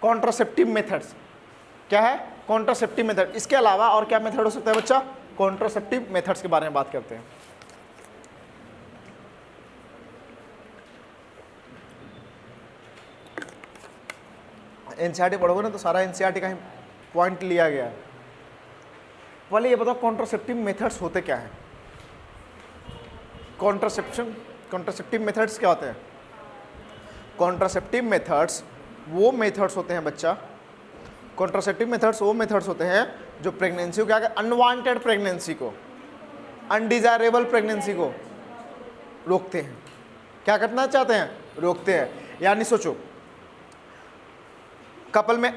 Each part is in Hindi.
Contraceptive methods. क्या है? Contraceptive method. इसके अलावा और क्या मेथड हो सकता है बच्चा? कॉन्ट्रासेप्टिव मेथड्स के बारे में बात करते हैं। एनसीईआरटी पढ़ोगे ना तो सारा एनसीईआरटी का ही पॉइंट लिया गया है। पहले ये बताओ कॉन्ट्रासेप्टिव मेथड्स होते क्या हैं? कॉन्ट्रासेप्टिव मेथड्स क्या होते हैं? कॉन्ट्रासेप्टिव मेथड्स वो मेथड्स होते हैं बच्चा, कॉन्ट्रासेप्टिव मेथड्स वो मेथड्स होते हैं जो प्रेगनेंसी को क्या कर, अनवांटेड प्रेगनेंसी को, अनडिजायरेबल प्रेगनेंसी को रोकते हैं। क्या करना चाहते हैं? रोकते हैं। यानी सोचो कपल में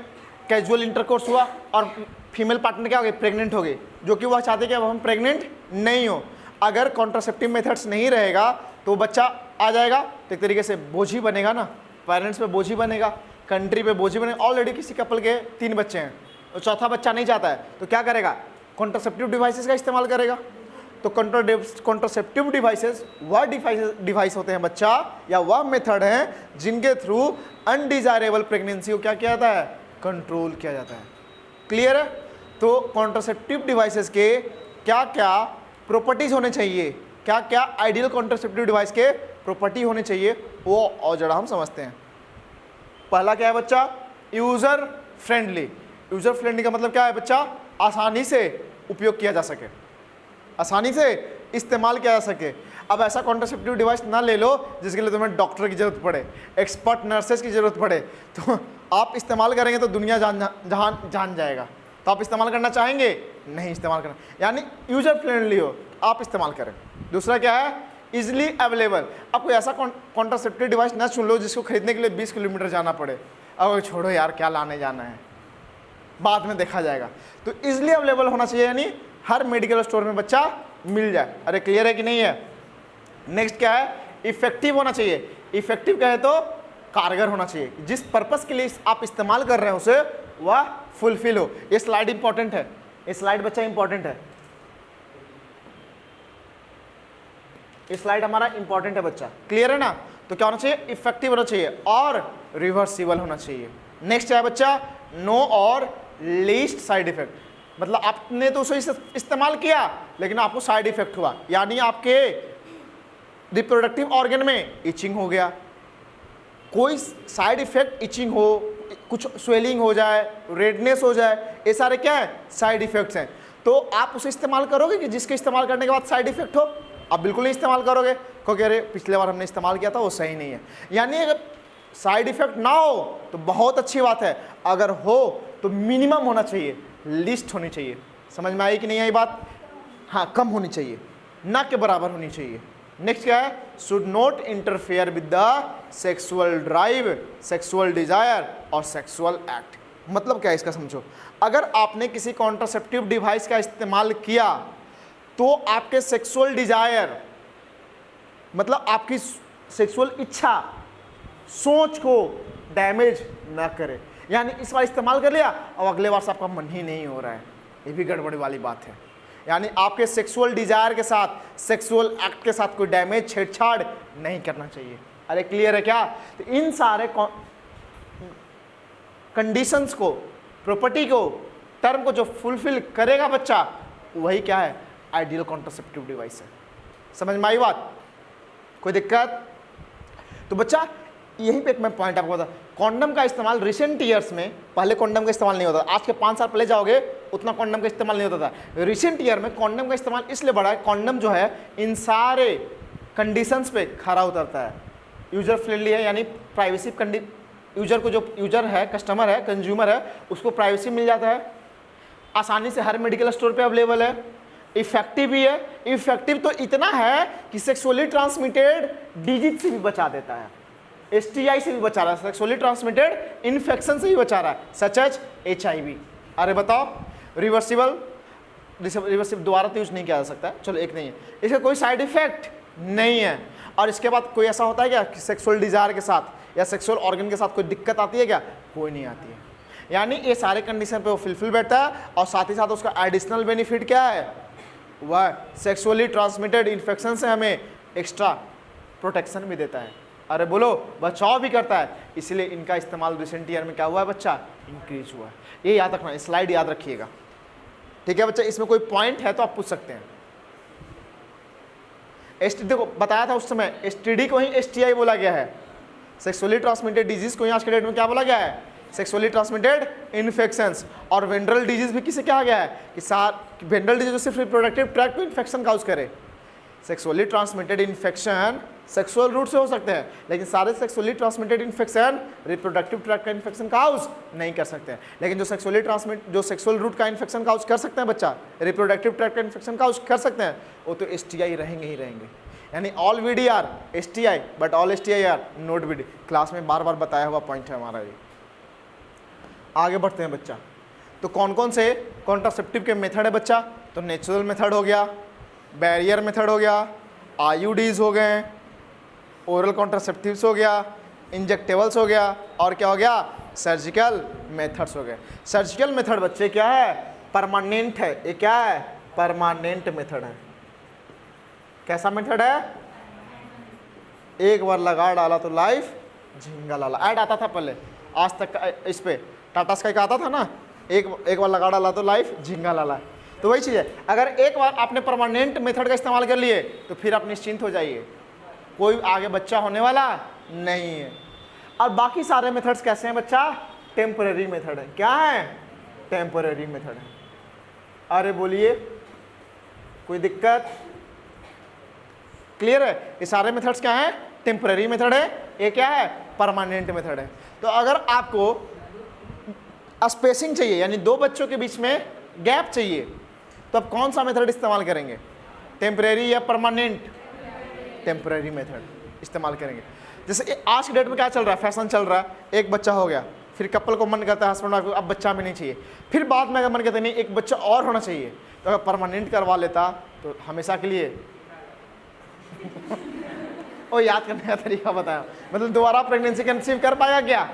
कैजुअल इंटरकोर्स हुआ और फीमेल पार्टनर क्या हो गई? प्रेग्नेंट हो गई, जो कि वह चाहते कि अब हम प्रेग्नेंट नहीं हो। अगर कॉन्ट्रासेप्टिव मेथड्स नहीं रहेगा तो बच्चा आ जाएगा तो एक तरीके से बोझ ही बनेगा ना, पेरेंट्स पे बोझ ही बनेगा, कंट्री पे बोझ ही बनेगा। ऑलरेडी किसी कपल के 3 बच्चे हैं तो चौथा बच्चा नहीं चाहता है तो क्या करेगा? कॉन्ट्रासेप्टिव डिवाइसेस का इस्तेमाल करेगा। तो कॉन्ट्रासेप्टिव डिवाइसेस वह डिवाइस होते हैं बच्चा, या वह मेथड है जिनके थ्रू अनडिजायरेबल प्रेगनेंसी को क्या किया जाता है? कंट्रोल किया जाता है। क्लियर है? तो कॉन्ट्रासेप्टिव डिवाइसेस के क्या क्या प्रॉपर्टीज होने चाहिए, क्या क्या आइडियल कॉन्ट्रासेप्टिव डिवाइस के प्रॉपर्टी होने चाहिए, वो और जरा हम समझते हैं। पहला क्या है बच्चा? User friendly. यूजर फ्रेंडली का मतलब क्या है बच्चा? आसानी से उपयोग किया जा सके, आसानी से इस्तेमाल किया जा सके। अब ऐसा कॉन्ट्रासेप्टिव डिवाइस ना ले लो जिसके लिए तुम्हें डॉक्टर की जरूरत पड़े, एक्सपर्ट नर्सेस की जरूरत पड़े, तो आप इस्तेमाल करेंगे तो दुनिया जान जाएगा। तो आप इस्तेमाल करना चाहेंगे? नहीं इस्तेमाल करना। यानी यूजर फ्रेंडली हो, आप इस्तेमाल करें। दूसरा क्या है? Easily available. आप कोई ऐसा कॉन्ट्रासेप्टिव डिवाइस ना चुन लो जिसको खरीदने के लिए 20 किलोमीटर जाना पड़े। अब छोड़ो यार क्या लाने जाना है, बाद में देखा जाएगा। तो इजिली अवेलेबल होना चाहिए, यानी हर मेडिकल स्टोर में बच्चा मिल जाए। अरे क्लियर है कि नहीं है? नेक्स्ट क्या है? इफेक्टिव होना चाहिए। इफेक्टिव क्या है? तो कारगर होना चाहिए। जिस पर्पस के लिए आप इस्तेमाल कर रहे हैं उसे वह फुलफिल हो। ये स्लाइड इंपॉर्टेंट है, ये स्लाइड बच्चा इंपॉर्टेंट है, ये स्लाइड हमारा इंपॉर्टेंट है बच्चा। क्लियर है ना? तो क्या होना चाहिए? इफेक्टिव होना चाहिए और रिवर्सिबल होना चाहिए। नेक्स्ट क्या है बच्चा? नो और लीस्ट साइड इफेक्ट। मतलब आपने तो उसे इस्तेमाल किया लेकिन आपको साइड इफेक्ट हुआ, यानी आपके रिप्रोडक्टिव ऑर्गन में इचिंग हो गया, कोई साइड इफेक्ट, इचिंग हो, कुछ स्वेलिंग हो जाए, रेडनेस हो जाए, ये सारे क्या है? साइड इफेक्ट्स हैं। तो आप उसे इस्तेमाल करोगे कि जिसके इस्तेमाल करने के बाद साइड इफेक्ट हो? आप बिल्कुल नहीं इस्तेमाल करोगे, क्योंकि अरे पिछले बार हमने इस्तेमाल किया था वो सही नहीं है। यानी अगर साइड इफेक्ट ना हो तो बहुत अच्छी बात है, अगर हो तो मिनिमम होना चाहिए, लिस्ट होनी चाहिए। समझ में आई कि नहीं आई बात? हाँ, कम होनी चाहिए, ना के बराबर होनी चाहिए। नेक्स्ट क्या है? Should not interfere with the sexual drive, sexual desire और सेक्सुअल एक्ट। मतलब क्या है इसका समझो। अगर आपने किसी कॉन्ट्रासेप्टिव डिवाइस का इस्तेमाल किया तो आपके सेक्सुअल डिजायर, मतलब आपकी सेक्सुअल इच्छा, सोच को डैमेज ना करे। यानी इस बार इस्तेमाल कर लिया और अगले बार से आपका मन ही नहीं हो रहा है, ये भी गड़बड़ी वाली बात है। यानी आपके सेक्सुअल डिजायर के साथ, सेक्सुअल एक्ट के साथ कोई डैमेज, छेड़छाड़ नहीं करना चाहिए। अरे क्लियर है क्या? तो इन सारे कंडीशंस को, प्रॉपर्टी को, टर्म को जो फुलफिल करेगा बच्चा, वही क्या है? आइडियल कॉन्ट्रासेप्टिव डिवाइस है। समझ में आई बात? कोई दिक्कत? तो बच्चा यहीं पे एक मैं पॉइंट आपको बता, कॉन्डम का इस्तेमाल रिसेंट ईयर्स में, पहले कॉन्डम का इस्तेमाल नहीं होता, आज के 5 साल पहले जाओगे उतना कॉन्डम का इस्तेमाल नहीं होता था। रिसेंट ईयर में कॉन्डम का इस्तेमाल इसलिए बढ़ा है, कॉन्डम जो है इन सारे कंडीशंस पे खरा उतरता है। यूजर फ्रेंडली है, यानी प्राइवेसी यूजर को, जो यूजर है, कस्टमर है, कंज्यूमर है, उसको प्राइवेसी मिल जाता है, आसानी से हर मेडिकल स्टोर पे अवेलेबल है, इफेक्टिव भी है। इफेक्टिव तो इतना है कि सेक्सुअली ट्रांसमिटेड डिजीज से भी बचा देता है, STI से भी बचा रहा है, सेक्सुअली ट्रांसमिटेड इन्फेक्शन से भी बचा रहा है, सच एज HIV। अरे बताओ, रिवर्सिबल दोबारा तो यूज नहीं किया जा सकता है, चलो एक नहीं है, इसका कोई साइड इफेक्ट नहीं है। और इसके बाद कोई ऐसा होता है क्या कि सेक्सुअल डिजायर के साथ या सेक्सुअल ऑर्गन के साथ कोई दिक्कत आती है क्या? कोई नहीं आती है। यानी ये सारे कंडीशन पे वो फुलफिल बैठता है। और साथ ही साथ उसका एडिशनल बेनिफिट क्या है? वह सेक्सुअली ट्रांसमिटेड इन्फेक्शन से हमें एक्स्ट्रा प्रोटेक्शन भी देता है। अरे बोलो, बचाव भी करता है, इसलिए इनका इस्तेमाल रिसेंट ईयर में क्या हुआ है बच्चा, इंक्रीज हुआ है। ये याद रखना, स्लाइड याद रखिएगा, ठीक है बच्चा। इसमें कोई पॉइंट है तो आप पूछ सकते हैं। देखो बताया था उस समय, एसटीडी को ही एसटीआई बोला गया है, सेक्सुअली ट्रांसमिटेड डिजीज को ही आज के डेट में क्या बोला गया है, सेक्सुअली ट्रांसमिटेड इन्फेक्शंस। और वेंड्रल डिजीज भी किसे कहा गया है कि वेंड्रल डिजीज सिर्फ रिप्रोडक्टिव ट्रैक्ट में इन्फेक्शन काउज करे। Sexually transmitted infection sexual route से हो सकते हैं, लेकिन सारे sexually transmitted infection reproductive tract का इन्फेक्शन काउज नहीं कर सकते हैं। लेकिन जो सेक्सुअल रूट का इन्फेक्शन काउज कर सकते हैं बच्चा, रिप्रोडक्टिव ट्रैक्ट का इन्फेक्शन काउज कर सकते हैं, वो तो एसटीआई रहेंगे ही रहेंगे। यानी all VD are STI but all STI are not VD. Class में बार बार बताया हुआ पॉइंट है हमारा ये। आगे बढ़ते हैं बच्चा। तो कौन कौन से कॉन्ट्रासेप्टिव के मेथड है बच्चा, तो नेचुरल मेथड हो गया, बैरियर मेथड हो गया, आईयूडीज हो गए, ओरल कॉन्ट्रासेप्टिव्स हो गया, इंजेक्टेबल्स हो गया, और क्या हो गया, सर्जिकल मेथड्स हो गए। सर्जिकल मेथड बच्चे क्या है, परमानेंट है। ये क्या है, परमानेंट मेथड है। कैसा मेथड है, एक बार लगा डाला तो लाइफ झिंगा लाला। ऐड आता था पहले, आज तक इस पे टाटा स्काई का आता था ना, एक बार लगा डाला तो लाइफ झिंगा लाला। तो वही चीज़ है, अगर एक बार आपने परमानेंट मेथड का इस्तेमाल कर लिए तो फिर आप निश्चिंत हो जाइए, कोई आगे बच्चा होने वाला नहीं है। और बाकी सारे मेथड्स कैसे हैं बच्चा, टेम्परेरी मेथड है। क्या है, टेम्परेरी मेथड है। अरे बोलिए, कोई दिक्कत, क्लियर है। ये सारे मेथड्स क्या हैं, टेम्परेरी मेथड है, ये क्या है, परमानेंट मेथड है। तो अगर आपको स्पेसिंग चाहिए, यानी दो बच्चों के बीच में गैप चाहिए, तो आप कौन सा मेथड इस्तेमाल करेंगे, टेम्परेरी या परमानेंट, टेम्परेरी मेथड इस्तेमाल करेंगे। जैसे आज की डेट में क्या चल रहा है, फैशन चल रहा है, एक बच्चा हो गया, फिर कपल को मन करता है, हस्बैंड वाइफ को अब बच्चा भी नहीं चाहिए, फिर बाद में अगर मन करता नहीं एक बच्चा और होना चाहिए, तो अगर परमानेंट करवा लेता तो हमेशा के लिए वो याद करने का तरीका बताया, मतलब दोबारा प्रेगनेंसी कंसीव कर पाएगा क्या,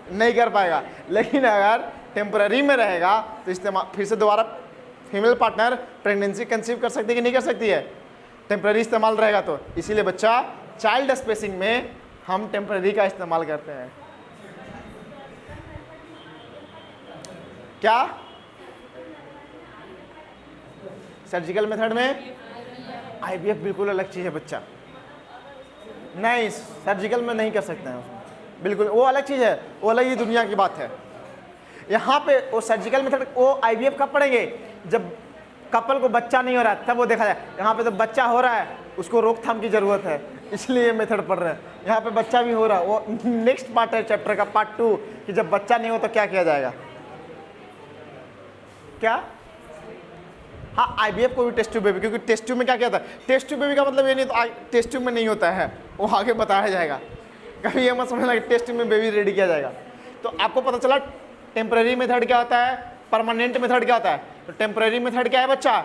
नहीं कर पाएगा। लेकिन अगर टेम्पररी में रहेगा तो इस्तेमाल फिर से दोबारा फीमेल पार्टनर प्रेगनेंसी कंसीव कर सकती है कि नहीं कर सकती है, टेम्पररी इस्तेमाल रहेगा तो। इसीलिए बच्चा चाइल्ड स्पेसिंग में हम टेम्पररी का इस्तेमाल करते हैं। क्या सर्जिकल मेथड में आईवीएफ बिल्कुल अलग चीज़ है बच्चा, नहीं सर्जिकल में नहीं कर सकते हैं उसमें, बिल्कुल वो अलग चीज़ है, वो अलग ही दुनिया की बात है। यहाँ पे वो सर्जिकल मेथड वो आईवीएफ कब पढ़ेंगे, जब कपल को बच्चा नहीं हो रहा है तब वो देखा जाए। यहाँ पे तो बच्चा हो रहा है, उसको रोकथाम की ज़रूरत है, इसलिए मेथड पढ़ रहे हैं। यहाँ पे बच्चा भी हो रहा है, वो नेक्स्ट पार्ट है चैप्टर का, पार्ट 2, कि जब बच्चा नहीं हो तो क्या किया जाएगा। क्या, हाँ आईवीएफ को भी टेस्ट ट्यूब बेबी, क्योंकि टेस्ट ट्यूब में क्या क्या था, टेस्ट ट्यूब बेबी का मतलब ये नहीं तो टेस्ट ट्यूब में नहीं होता है, वो आगे बताया जाएगा। कभी ये मत समझना कि टेस्ट ट्यूब में बेबी रेडी किया जाएगा। तो आपको पता चला टेम्पररी मेथड क्या होता है, परमानेंट मेथड क्या होता है। तो टेम्पररी मेथड क्या है बच्चा,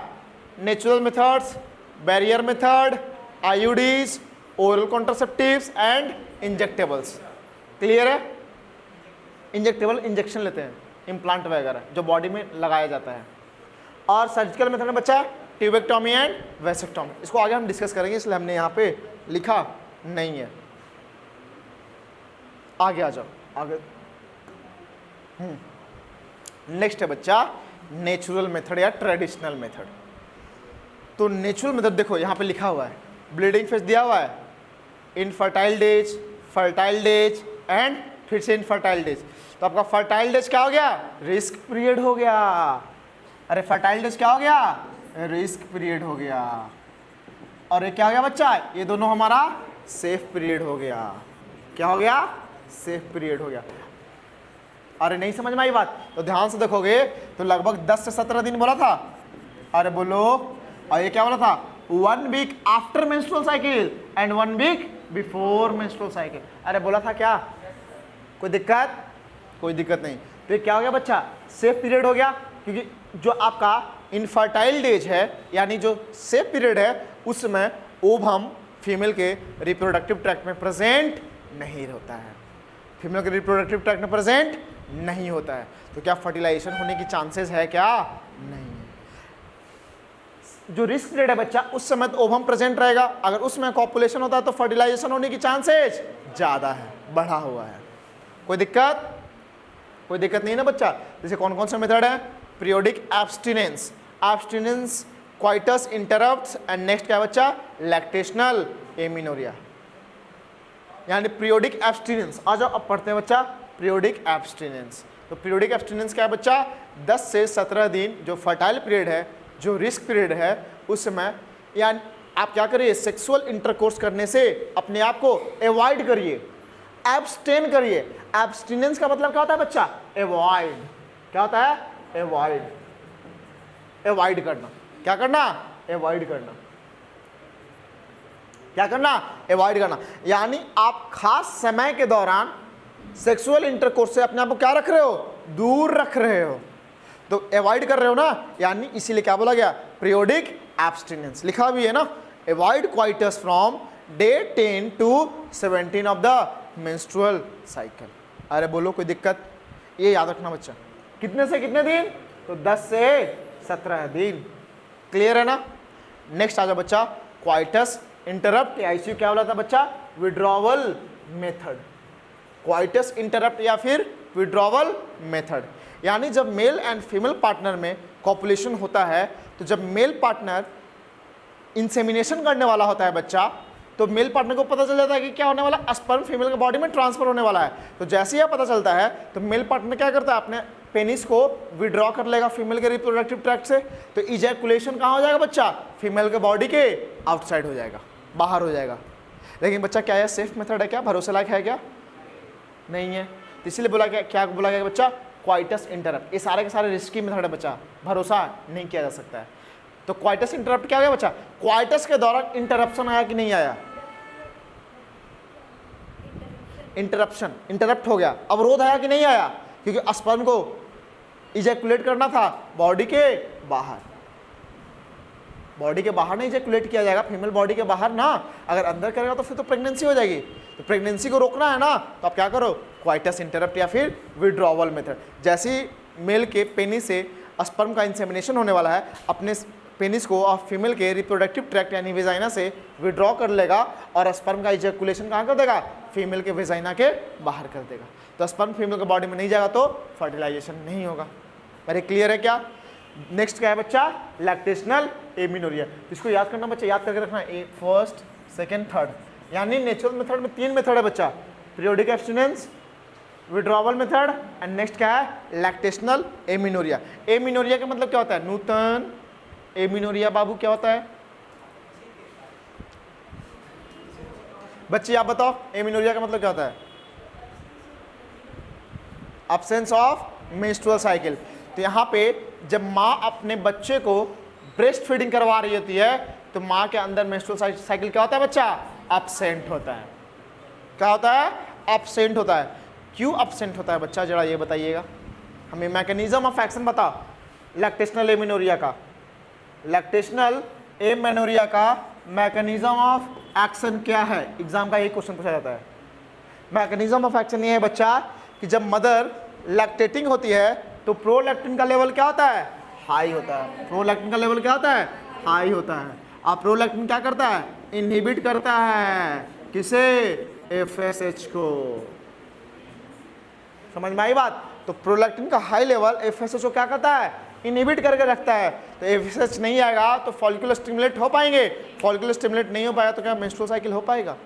natural methods, barrier method, IUDs, oral contraceptives and injectables. Clear है। इंजेक्टेबल इंजेक्शन लेते हैं, इम्प्लांट वगैरह जो बॉडी में लगाया जाता है। और सर्जिकल मेथड में बच्चा ट्यूबेक्टोमी एंड वेसेक्टोमी, इसको आगे हम डिस्कस करेंगे, इसलिए हमने यहाँ पे लिखा नहीं है। आगे आ जाओ, आगे नेक्स्ट है बच्चा नेचुरल मेथड या ट्रेडिशनल मेथड। तो नेचुरल मेथड देखो यहाँ पे लिखा हुआ है, ब्लीडिंग फेज दिया हुआ है, infertile days, fertile days and फिर से इनफर्टाइल डेज। तो आपका फर्टाइल डेज क्या हो गया, रिस्क पीरियड हो गया। अरे फर्टाइल डेज क्या हो गया, रिस्क पीरियड हो गया। और ये क्या हो गया बच्चा, ये दोनों हमारा सेफ पीरियड हो गया। क्या हो गया, सेफ पीरियड हो गया। अरे नहीं समझ में आई बात, तो ध्यान से देखोगे तो लगभग 10 से 17 दिन बोला था। अरे बोलो, और ये क्या बोला था, 1 week after menstrual cycle and 1 week before menstrual cycle. अरे बोला था क्या, कोई दिक्कत, कोई दिक्कत नहीं। तो ये क्या हो गया बच्चा, सेफ पीरियड हो गया, क्योंकि जो आपका इनफर्टाइल डेज है यानी जो सेफ पीरियड है उसमें ओवम फीमेल के रिप्रोडक्टिव ट्रैक्ट में प्रेजेंट नहीं होता है, फीमेल के रिप्रोडक्टिव ट्रैक्ट में प्रेजेंट नहीं होता है। तो क्या फर्टिलाइजेशन होने की चांसेस है क्या, नहीं है। जो रिस्क पीरियड है बच्चा, उस समय तो ओवम प्रेजेंट रहेगा, अगर उसमें कॉपुलेशन होता है तो फर्टिलाइजेशन होने की चांसेस ज़्यादा है, बढ़ा हुआ है। कोई दिक्कत? कोई दिक्कत नहीं ना बच्चा। जैसे कौन कौन से मेथड है? Periodic abstinence, abstinence, coitus interrupts and next क्या है बच्चा? लैक्टेशनल एमिनोरिया, यानी पीरियोडिक एब्स्टिनेंस। आ जाओ अब पढ़ते हैं बच्चा पीरियोडिक एब्स्टिनेंस। तो पीरियोडिक एब्स्टिनेंस क्या है बच्चा? 10 से 17 दिन जो फर्टाइल पीरियड है, जो रिस्क पीरियड है, उस समय यानी आप क्या करिए, सेक्सुअल इंटरकोर्स करने से अपने आप को अवॉइड करिए, एब्स्टेन करिए। एब्स्टिनेंस का मतलब क्या होता है बच्चा? अवॉइड। क्या होता है? अवॉइड, अवॉइड करना। क्या करना? अवॉइड करना। क्या करना? अवॉइड करना, यानी आप खास समय के दौरान सेक्सुअल इंटरकोर्स से अपने आप को क्या रख रहे हो? दूर रख रहे हो, तो अवॉइड कर रहे हो ना, यानी इसीलिए क्या बोला गया? Periodic abstinence. लिखा भी है ना, avoid coitus from day 10 to 17 of the menstrual cycle. अरे बोलो कोई दिक्कत? ये याद रखना बच्चा। कितने से कितने दिन? तो 10 से 17 दिन। क्लियर है ना? नेक्स्ट आ जाओ बच्चा, क्वाइटस इंटरप्ट या ICU क्या बोला था बच्चा? Withdrawal method. क्वाइटस इंटरप्ट या फिर विड्रॉवल मेथड, यानी जब मेल एंड फीमेल पार्टनर में कॉपुलेशन होता है, तो जब मेल पार्टनर इंसेमिनेशन करने वाला होता है बच्चा, तो मेल पार्टनर को पता चल जाता है कि क्या होने वाला, स्पर्म फीमेल के बॉडी में ट्रांसफर होने वाला है। तो जैसे ही पता चलता है तो मेल पार्टनर क्या करता है? अपने पेनिस को विड्रॉ कर लेगा फीमेल के रिप्रोडक्टिव ट्रैक्ट से, तो इजैकुलेशन कहाँ हो जाएगा बच्चा? फीमेल के बॉडी के आउटसाइड हो जाएगा, बाहर हो जाएगा। लेकिन बच्चा क्या है, सेफ मेथड है क्या? भरोसे लायक है क्या? नहीं है। तो इसलिए बोला गया, क्या बोला गया बच्चा? Coitus interrupt. ये सारे के सारे रिस्की मेथड है बच्चा, भरोसा नहीं किया जा सकता है। तो क्वाइटस इंटरप्ट क्या हो गया बच्चा? क्वाइटस के दौरान इंटरप्शन आया कि नहीं आया? इंटरप्शन, इंटरप्ट हो गया, अवरोध आया कि नहीं आया? क्योंकि स्पर्म को इजैकुलेट करना था बॉडी के बाहर। बॉडी के बाहर नहीं इजैकुलेट किया जाएगा, फीमेल बॉडी के बाहर ना, अगर अंदर करेगा तो फिर तो प्रेगनेंसी हो जाएगी। तो प्रेगनेंसी को रोकना है ना, तो आप क्या करो? क्वाइटस इंटरप्ट या फिर विड्रॉवल मेथड। जैसे ही मेल के पेनिस से स्पर्म का इंसेमिनेशन होने वाला है, अपने पेनिस को और फीमेल के रिप्रोडक्टिव ट्रैक्ट यानी वेजाइना से विड्रॉ कर लेगा और स्पर्म का इजैकुलेशन कहाँ कर देगा? फीमेल के वेजाइना के बाहर कर देगा। तो स्पर्म फीमेल के बॉडी में नहीं जाएगा तो फर्टिलाइजेशन नहीं होगा। अरे क्लियर है क्या? नेक्स्ट क्या है बच्चा? Lactational amenorrhoea. इसको याद करना बच्चा, याद करके रखना, फर्स्ट, सेकेंड, थर्ड, यानी नेचुरल मेथड में 3 मेथड है बच्चा, periodic abstinence, withdrawal method and next क्या है? Lactational amenorrhoea. एमिनोरिया का मतलब क्या होता है? नूतन एमिनोरिया बाबू क्या होता है बच्चे? आप बताओ एमिनोरिया का मतलब क्या होता है? Absence of menstrual cycle. तो यहाँ पे जब माँ अपने बच्चे को ब्रेस्ट फीडिंग करवा रही होती है, तो माँ के अंदर मेंस्ट्रुअल साइकिल क्या होता है बच्चा? एब्सेंट होता है। क्या होता है? एब्सेंट होता है। क्यों एब्सेंट होता है बच्चा, जरा ये बताइएगा हमें। मैकेनिज्म ऑफ एक्शन बताओ लैक्टेशनल एमिनोरिया का। लैक्टेशनल एमिनोरिया का मैकेनिज्म ऑफ एक्शन क्या है? एग्जाम का यही क्वेश्चन पूछा जाता है। मैकेनिज्म ऑफ एक्शन ये है बच्चा कि जब मदर लैक्टेटिंग होती है तो प्रोलैक्टिन का लेवल क्या होता है? हाई होता है। प्रोलैक्टिन का लेवल क्या होता है? हाई होता है। अब प्रोलैक्टिन क्या करता है? इनहिबिट करता है किसे? FSH को। समझ में आई बात? तो प्रोलैक्टिन का हाई लेवल FSH को क्या करता है? इनहिबिट करके रखता है। तो FSH नहीं आएगा तो फॉलिकुलर स्टिमुलेट हो पाएंगे? फॉलिकुलर स्टिमुलेट नहीं हो पाया तो क्या मेंस्ट्रुअल साइकिल हो पाएगा?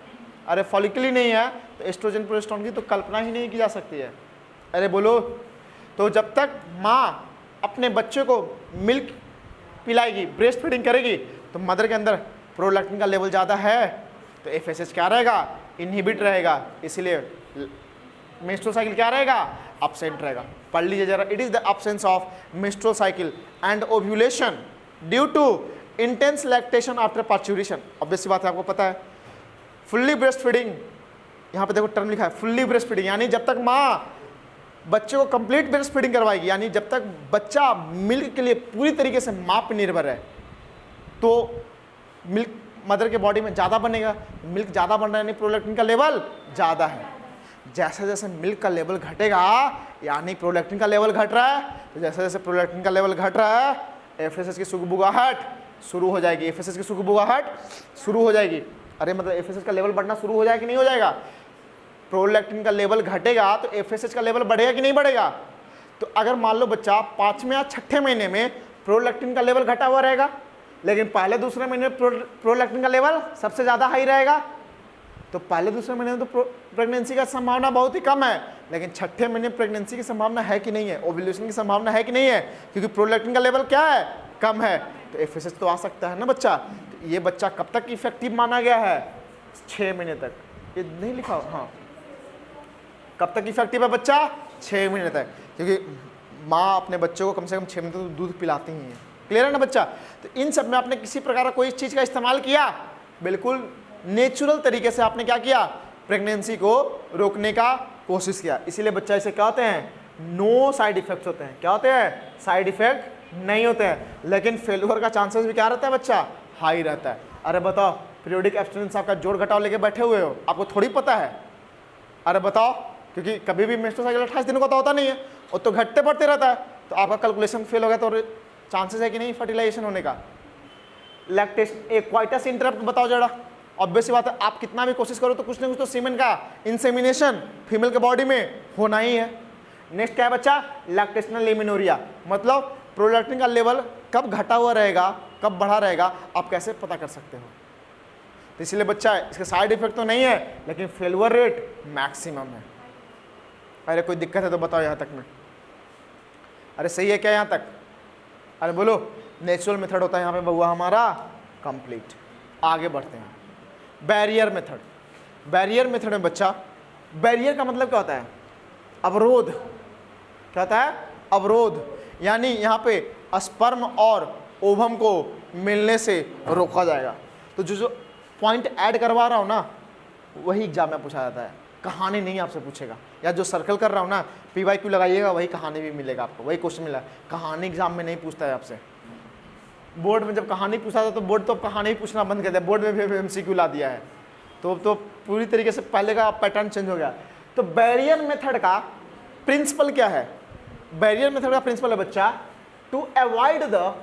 अरे फॉलिकल ही नहीं है तो एस्ट्रोजन प्रोजेस्टेरोन की तो कल्पना ही नहीं की जा सकती है। अरे बोलो। तो जब तक माँ अपने बच्चे को मिल्क पिलाएगी, ब्रेस्ट फीडिंग करेगी, तो मदर के अंदर प्रोलैक्टिन का लेवल ज़्यादा है तो FSH क्या रहेगा? इनहिबिट रहेगा। इसीलिए मेंस्ट्रुअल साइकिल क्या रहेगा? एब्सेंट रहेगा। पढ़ लीजिए जरा। It is the absence of menstrual cycle and ovulation due to intense lactation after parturition. Obvious बात है, आपको पता है। फुल्ली ब्रेस्ट फीडिंग, यहाँ पे देखो टर्म लिखा है फुल्ली ब्रेस्ट फीडिंग, यानी जब तक माँ बच्चे को कंप्लीट ब्रेस्ट फीडिंग करवाएगी, यानी जब तक बच्चा मिल्क के लिए पूरी तरीके से माँ पर निर्भर है, तो मिल्क मदर के बॉडी में ज़्यादा बनेगा। मिल्क ज़्यादा बन रहा है यानी प्रोलैक्टिन का लेवल ज़्यादा है। जैसे जैसे मिल्क का लेवल घटेगा यानी प्रोलैक्टिन का लेवल घट रहा है, तो जैसे जैसे प्रोलैक्टिन का लेवल घट रहा है FSH की सुगबुगाहट शुरू हो जाएगी, एफएसएच की सुगबुगाहट शुरू हो जाएगी। अरे मतलब एफएसएच का लेवल बढ़ना शुरू हो जाएगा कि नहीं हो जाएगा? प्रोलैक्टिन का लेवल घटेगा तो एफएसएच का लेवल बढ़ेगा कि नहीं बढ़ेगा? तो अगर मान लो बच्चा 5वें या 6ठे महीने में प्रोलैक्टिन का लेवल घटा हुआ रहेगा, लेकिन पहले दूसरे महीने में प्रोलैक्टिन का लेवल सबसे ज़्यादा हाई रहेगा, तो पहले दूसरे महीने में तो प्रेगनेंसी का संभावना बहुत ही कम है, लेकिन 6ठे महीने प्रेगनेंसी की संभावना है कि नहीं है, ओव्यूलेशन की संभावना है कि नहीं है, क्योंकि प्रोलैक्टिन का लेवल क्या है, कम है, तो एफएसएच तो आ सकता है ना बच्चा। तो ये बच्चा कब तक इफेक्टिव माना गया है? 6 महीने तक। ये नहीं लिखा, हाँ कब तक इफेक्टिव है बच्चा? 6 महीने तक, क्योंकि माँ अपने बच्चों को कम से कम 6 महीने तक दूध पिलाती ही है। क्लियर है ना बच्चा? तो इन सब में आपने किसी प्रकार का कोई चीज़ का इस्तेमाल किया? बिल्कुल नेचुरल तरीके से आपने क्या किया? प्रेगनेंसी को रोकने का कोशिश किया। इसीलिए बच्चा इसे क्या होते हैं? नो साइड इफेक्ट्स होते हैं। क्या होते हैं? साइड इफेक्ट नहीं होते हैं, लेकिन फेल्यूर का चांसेस भी क्या रहता है बच्चा? हाई रहता है। अरे बताओ, पीरियोडिक एब्स्टिनेंस आपका जोड़ घटाव लेके बैठे हुए हो, आपको थोड़ी पता है? अरे बताओ, क्योंकि कभी भी मेंस्ट्रुअल साइकिल 28 दिनों का तो होता नहीं है, वो तो घटते बढ़ते रहता है, तो आपका कैलकुलेशन फेल हो गया तो चांसेस है कि नहीं फर्टिलाइजेशन होने का? लैक्टेशन, एक क्वाइटस इंटरप्ट बताओ जरा। ऑब्वियस बात है, आप कितना भी कोशिश करो तो कुछ ना कुछ तो सीमेन का इंसेमिनेशन फीमेल के बॉडी में होना ही है। नेक्स्ट क्या है बच्चा? लैक्टेशनल लेमिनोरिया, मतलब प्रोलैक्टिन का लेवल कब घटा हुआ रहेगा, कब बढ़ा रहेगा, आप कैसे पता कर सकते हो? तो इसलिए बच्चा इसके साइड इफेक्ट तो नहीं है, लेकिन फेल्यूर रेट मैक्सिमम है। अरे कोई दिक्कत है तो बताओ यहाँ तक में। अरे सही है क्या यहाँ तक? अरे बोलो। नेचुरल मेथड होता है यहाँ पे बउआ हमारा कंप्लीट। आगे बढ़ते हैं। Barrier method. बैरियर मेथड में बच्चा, बैरियर का मतलब क्या होता है? अवरोध। क्या होता है? अवरोध। यानी यहाँ पे स्पर्म और ओवम को मिलने से रोका जाएगा। तो जो पॉइंट ऐड करवा रहा हूँ ना, वही एग्जाम में पूछा जाता है, कहानी नहीं आपसे पूछेगा। या जो सर्कल कर रहा हूँ ना, PYQ लगाइएगा, वही कहानी भी मिलेगा आपको, वही क्वेश्चन मिला। कहानी एग्जाम में नहीं पूछता है आपसे। बोर्ड में जब कहानी पूछा था तो बोर्ड तो कहानी पूछना बंद कर दिया, बोर्ड में भी MCQ ला दिया है, तो पूरी तरीके से पहले का पैटर्न चेंज हो गया। तो बैरियर मेथड का प्रिंसिपल क्या है? बैरियर मेथड का प्रिंसिपल है बच्चा, to avoid the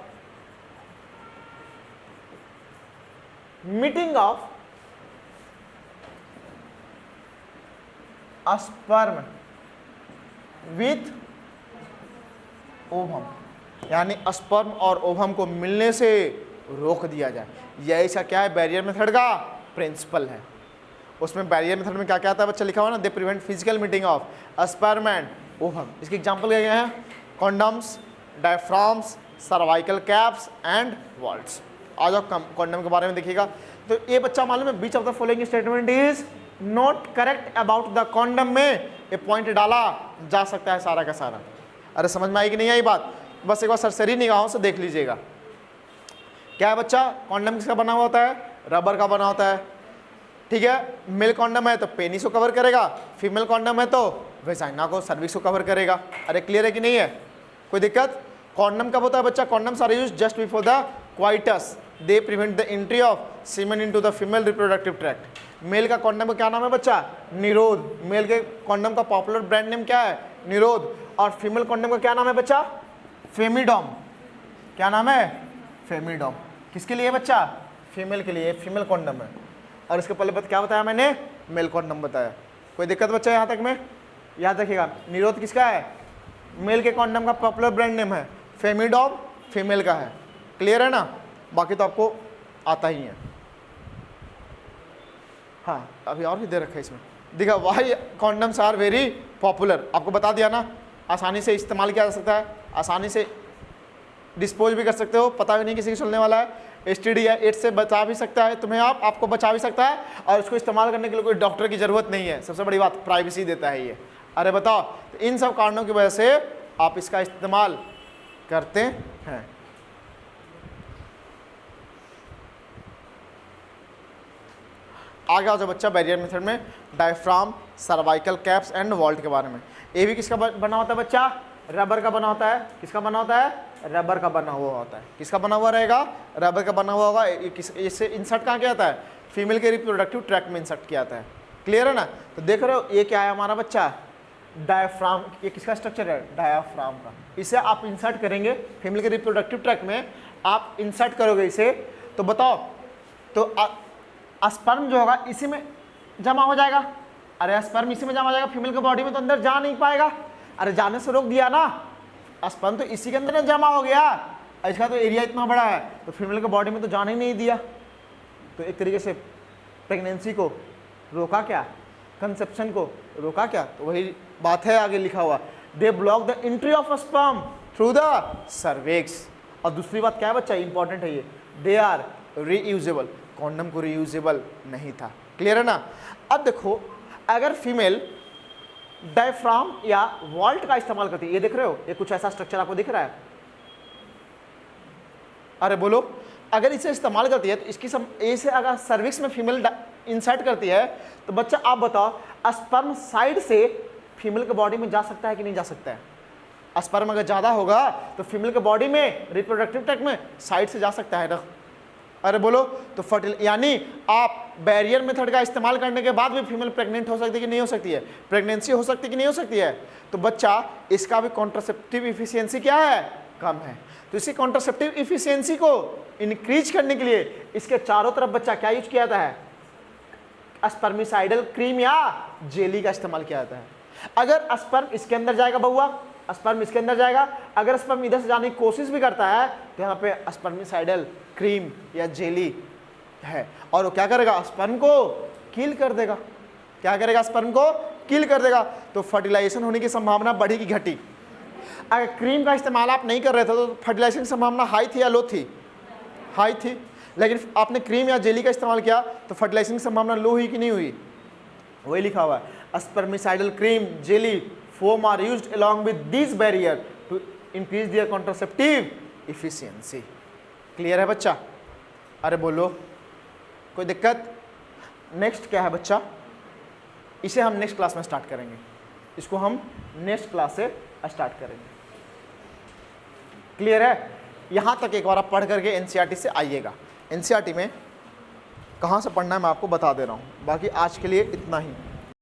meeting of sperm with ovum, यानी स्पर्म और ओवम को मिलने से रोक दिया जाए। यही सा क्या है? बैरियर मेथड का प्रिंसिपल है। उसमें बैरियर मेथड में क्या क्या आता है बच्चा? लिखा हुआ ना, they prevent physical meeting of sperm and ovum. इसके एग्जांपल क्या क्या हैं? Condoms, diaphragms, cervical caps and vaults. आ जाओ कॉन्डम के बारे में देखिएगा। तो ये बच्चा मालूम है, which of the following statement is not correct about the condom में ये पॉइंट डाला जा सकता है सारा का सारा। अरे समझ में आई कि नहीं आई बात? बस एक बार सरसरी निगाहों से देख लीजिएगा। क्या है बच्चा? कॉन्डम किसका बना हुआ होता है? रबर का बना होता है। ठीक है, मेल कॉन्डम है तो पेनिस को कवर करेगा, फीमेल कॉन्डम है तो वेजाइना को, सर्विक्स को कवर करेगा। अरे क्लियर है कि नहीं है? कोई दिक्कत? कॉन्डम कब होता है बच्चा? Condoms are used just before the coitus, they prevent the entry of semen into the female reproductive tract. Male का कॉन्डम का क्या नाम है बच्चा? निरोध। मेल के कॉन्डम का पॉपुलर ब्रांड नेम क्या है? निरोध। और फीमेल कॉन्डम का क्या नाम है बच्चा? फेमिडॉम। क्या नाम है? फेमिडॉम। किसके लिए बच्चा? फीमेल के लिए, फीमेल कॉन्डम है। और इसके पहले क्या बताया मैंने? मेल कॉन्डम बताया। कोई दिक्कत बच्चा यहाँ तक में? याद रखिएगा, निरोध किसका है? मेल के कॉन्डम का पॉपुलर ब्रांड नेम है, फेमिडॉम फीमेल का है। क्लियर है ना? बाकी तो आपको आता ही है। हाँ, अभी और भी दे रखा है इसमें, देखा why condoms are very popular. आपको बता दिया ना, आसानी से इस्तेमाल किया जा सकता है, आसानी से डिस्पोज भी कर सकते हो, पता भी नहीं किसी की चलने वाला है। STD या एड्स से बचा भी सकता है तुम्हें, आपको बचा भी सकता है, और उसको इस्तेमाल करने के लिए कोई डॉक्टर की ज़रूरत नहीं है। सबसे बड़ी बात, प्राइवेसी देता है ये। अरे बताओ, तो इन सब कारणों की वजह से आप इसका इस्तेमाल करते हैं। आगे आ जाओ बच्चा बैरियर मेथड में, diaphragm, cervical caps and vault के बारे में। ये भी किसका बना होता है बच्चा? रबर का बना होता है। किसका बना होता है? रबर का बना हुआ होता है। किसका बना हुआ रहेगा? रबर का बना हुआ होगा। इससे इंसर्ट कहाँ किया जाता है? फीमेल के रिप्रोडक्टिव ट्रैक्ट में इंसर्ट किया जाता है। क्लियर है ना? तो देख रहे हो ये क्या है हमारा बच्चा? डायफ्राम। ये किसका स्ट्रक्चर है? डायाफ्राम का। इसे आप इंसर्ट करेंगे फीमेल के रिप्रोडक्टिव ट्रैक्ट में, आप इंसर्ट करोगे इसे तो बताओ, तो स्पर्म जो होगा इसी में जमा हो जाएगा। अरे स्पर्म इसी में जमा हो जाएगा, फीमेल के बॉडी में तो अंदर जा नहीं पाएगा। अरे जाने से रोक दिया ना, स्पर्म तो इसी के अंदर जमा हो गया, इसका तो एरिया इतना बड़ा है, तो फीमेल के बॉडी में तो जाने ही नहीं दिया। तो एक तरीके से प्रेगनेंसी को रोका क्या, कंसेप्शन को रोका क्या? तो वही बात है आगे लिखा हुआ, they block the entry of sperm through the cervix. और दूसरी बात क्या है बच्चा, इंपॉर्टेंट है ये, दे आर रीयूजेबल, कॉन्डम को रीयूजेबल नहीं था। क्लियर है ना? अब देखो अगर फीमेल डायफ्राम या वॉल्ट का इस्तेमाल करती है, ये देख रहे हो, ये कुछ ऐसा स्ट्रक्चर आपको दिख रहा है, अरे बोलो, अगर इसे इस्तेमाल करती है तो इसकी ऐसे अगर सर्विक्स में फीमेल इंसर्ट करती है तो बच्चा आप बताओ स्पर्म साइड से फीमेल के बॉडी में जा सकता है कि नहीं जा सकता है? स्पर्म अगर ज़्यादा होगा तो फीमेल के बॉडी में रिप्रोडक्टिव ट्रैक्ट में साइड से जा सकता है ना? अरे बोलो, तो यानी आप बैरियर मेथड का इस्तेमाल करने के बाद भी फीमेल प्रेग्नेंट हो सकती है कि नहीं हो सकती है? प्रेगनेंसी हो सकती है कि नहीं हो सकती है? तो बच्चा इसका भी कॉन्ट्रासेप्टिव इफिशियंसी क्या है? कम है। तो इसी कॉन्ट्रासेप्टिव इफिशियंसी को इंक्रीज करने के लिए इसके चारों तरफ बच्चा क्या यूज किया जाता है? स्पर्मिसाइडल क्रीम या जेली का इस्तेमाल किया जाता है। अगर स्पर्म इसके अंदर जाएगा बउआ, स्पर्म इसके अंदर जाएगा, अगर स्पर्म इधर से जाने की कोशिश भी करता है तो यहाँ पे स्पर्मिसाइडल क्रीम या जेली है, और वो क्या करेगा? स्पर्म को किल कर देगा। क्या करेगा? स्पर्म को किल कर देगा। तो फर्टिलाइजेशन होने की संभावना बढ़ी कि घटी? अगर क्रीम का इस्तेमाल आप नहीं कर रहे थे तो फर्टिलाइजेशन की संभावना हाई थी या लो थी? हाई थी। लेकिन आपने क्रीम या जेली का इस्तेमाल किया तो फर्टिलाइजेशन की संभावना लो हुई कि नहीं हुई? वही लिखा हुआ है, spermicidal cream, jelly, foam are used along with these barrier to increase their contraceptive efficiency. Clear है बच्चा? अरे बोलो, कोई दिक्कत? नेक्स्ट क्या है बच्चा? इसे हम नेक्स्ट क्लास में स्टार्ट करेंगे, इसको हम नेक्स्ट क्लास से स्टार्ट करेंगे। क्लियर है? यहाँ तक एक बार आप पढ़ करके एनसीईआरटी से आइएगा। एनसीईआरटी में कहाँ से पढ़ना है मैं आपको बता दे रहा हूँ, बाकी आज के लिए इतना ही।